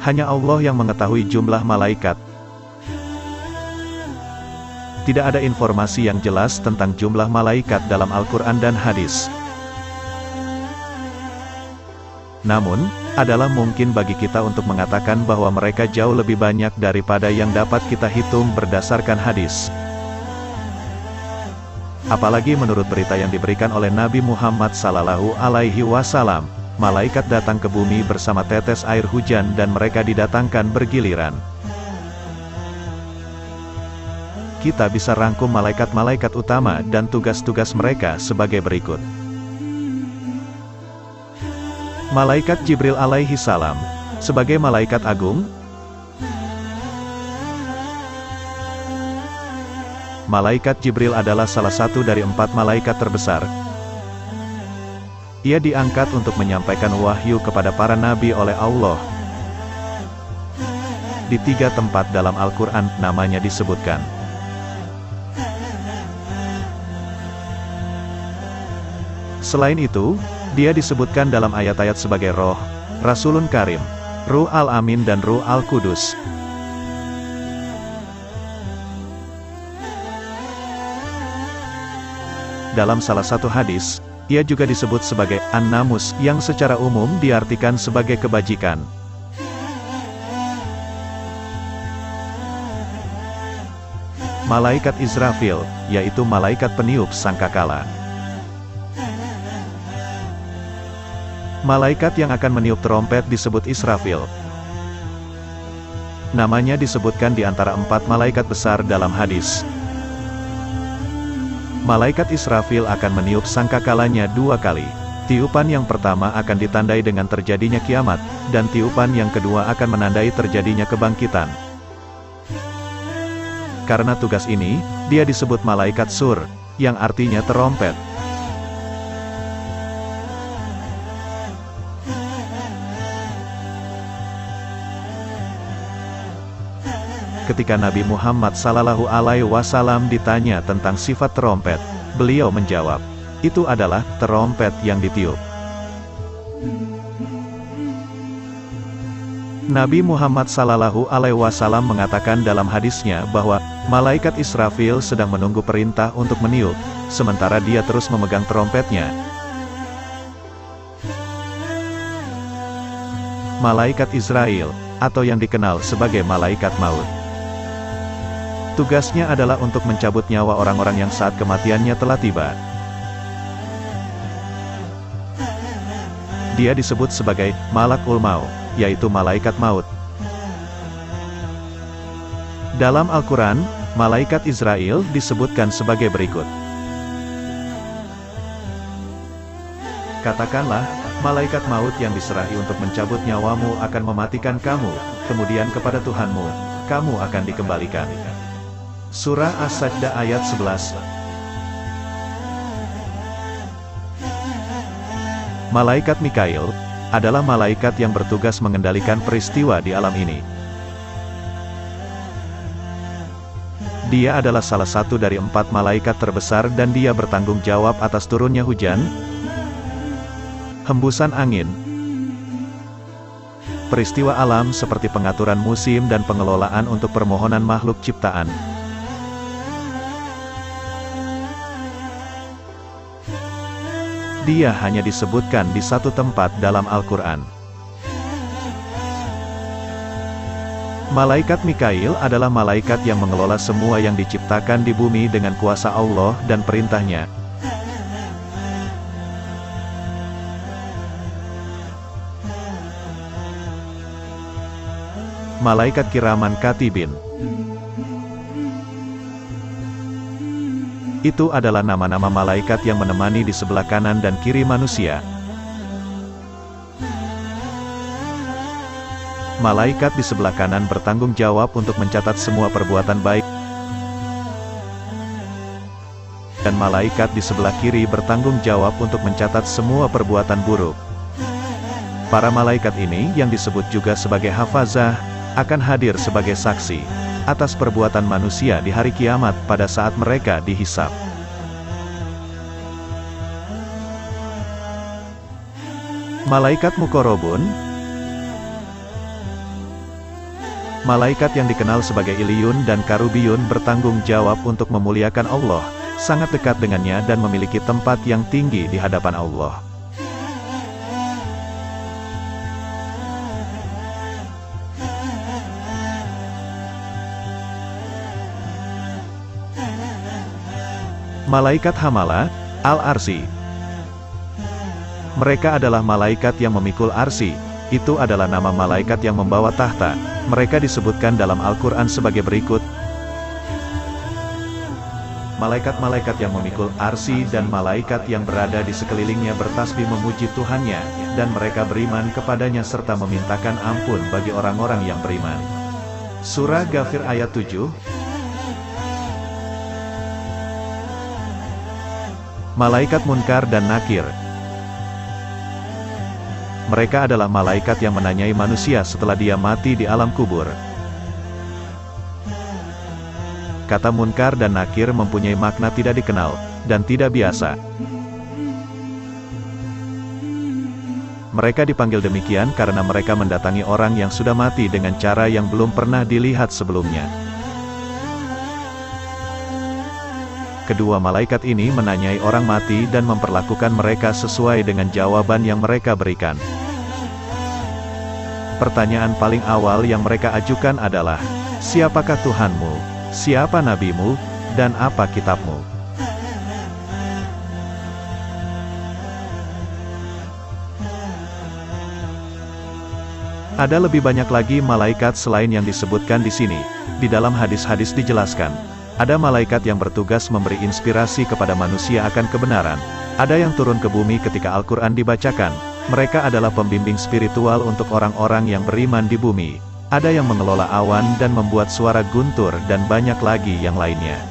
Hanya Allah yang mengetahui jumlah malaikat. Tidak ada informasi yang jelas tentang jumlah malaikat dalam Al-Quran dan hadis. Namun, adalah mungkin bagi kita untuk mengatakan bahwa mereka jauh lebih banyak daripada yang dapat kita hitung berdasarkan hadis. Apalagi menurut berita yang diberikan oleh Nabi Muhammad SAW, malaikat datang ke bumi bersama tetes air hujan dan mereka didatangkan bergiliran. Kita bisa rangkum malaikat-malaikat utama dan tugas-tugas mereka sebagai berikut. Malaikat Jibril alaihi salam, sebagai malaikat agung. Malaikat Jibril adalah salah satu dari 4 malaikat terbesar. Ia diangkat untuk menyampaikan wahyu kepada para nabi oleh Allah. Di 3 tempat dalam Al-Quran, namanya disebutkan. Selain itu, dia disebutkan dalam ayat-ayat sebagai Roh, Rasulun Karim, Ruh Al-Amin dan Ruh Al-Qudus. Dalam salah satu hadis, ia juga disebut sebagai An-Namus, yang secara umum diartikan sebagai kebajikan. Malaikat Israfil, yaitu malaikat peniup sangkakala. Malaikat yang akan meniup trompet disebut Israfil. Namanya disebutkan di antara 4 malaikat besar dalam hadis. Malaikat Israfil akan meniup sangkakalanya 2 kali. Tiupan yang pertama akan ditandai dengan terjadinya kiamat, dan tiupan yang kedua akan menandai terjadinya kebangkitan. Karena tugas ini, dia disebut malaikat sur, yang artinya terompet. Ketika Nabi Muhammad SAW ditanya tentang sifat terompet, beliau menjawab, itu adalah terompet yang ditiup. Nabi Muhammad SAW mengatakan dalam hadisnya bahwa malaikat Israfil sedang menunggu perintah untuk meniup, sementara dia terus memegang terompetnya. Malaikat Israel, atau yang dikenal sebagai malaikat maut. Tugasnya adalah untuk mencabut nyawa orang-orang yang saat kematiannya telah tiba. Dia disebut sebagai Malakul Maut, yaitu malaikat maut. Dalam Al-Quran, malaikat Israel disebutkan sebagai berikut. Katakanlah, malaikat maut yang diserahi untuk mencabut nyawamu akan mematikan kamu, kemudian kepada Tuhanmu, kamu akan dikembalikan. Surah As-Sajdah ayat 11. Malaikat Mikail adalah malaikat yang bertugas mengendalikan peristiwa di alam ini. Dia adalah salah satu dari 4 malaikat terbesar dan dia bertanggung jawab atas turunnya hujan, hembusan angin, peristiwa alam seperti pengaturan musim dan pengelolaan untuk permohonan makhluk ciptaan. Dia hanya disebutkan di 1 tempat dalam Al-Quran. Malaikat Mikail adalah malaikat yang mengelola semua yang diciptakan di bumi dengan kuasa Allah dan perintahnya. Malaikat Kiraman Katibin. Itu adalah nama-nama malaikat yang menemani di sebelah kanan dan kiri manusia. Malaikat di sebelah kanan bertanggung jawab untuk mencatat semua perbuatan baik, dan malaikat di sebelah kiri bertanggung jawab untuk mencatat semua perbuatan buruk. Para malaikat ini, yang disebut juga sebagai hafazah, akan hadir sebagai saksi atas perbuatan manusia di hari kiamat pada saat mereka dihisab. Malaikat Muqarrabun Malaikat yang dikenal sebagai Iliyun dan Karubiyun bertanggung jawab untuk memuliakan Allah, sangat dekat dengannya dan memiliki tempat yang tinggi di hadapan Allah. Malaikat Hamala, Al-Arsy. Mereka adalah malaikat yang memikul arsy. Itu adalah nama malaikat yang membawa tahta. Mereka disebutkan dalam Al-Quran sebagai berikut. Malaikat-malaikat yang memikul arsy dan malaikat yang berada di sekelilingnya bertasbih memuji Tuhannya, dan mereka beriman kepadanya serta memintakan ampun bagi orang-orang yang beriman. Surah Ghafir ayat 7. Malaikat Munkar dan Nakir. Mereka adalah malaikat yang menanyai manusia setelah dia mati di alam kubur. Kata Munkar dan Nakir mempunyai makna tidak dikenal, dan tidak biasa. Mereka dipanggil demikian karena mereka mendatangi orang yang sudah mati dengan cara yang belum pernah dilihat sebelumnya. Kedua malaikat ini menanyai orang mati dan memperlakukan mereka sesuai dengan jawaban yang mereka berikan. Pertanyaan paling awal yang mereka ajukan adalah, siapakah Tuhanmu, siapa nabimu, dan apa kitabmu? Ada lebih banyak lagi malaikat selain yang disebutkan di sini. Di dalam hadis-hadis dijelaskan, ada malaikat yang bertugas memberi inspirasi kepada manusia akan kebenaran. Ada yang turun ke bumi ketika Al-Quran dibacakan. Mereka adalah pembimbing spiritual untuk orang-orang yang beriman di bumi. Ada yang mengelola awan dan membuat suara guntur dan banyak lagi yang lainnya.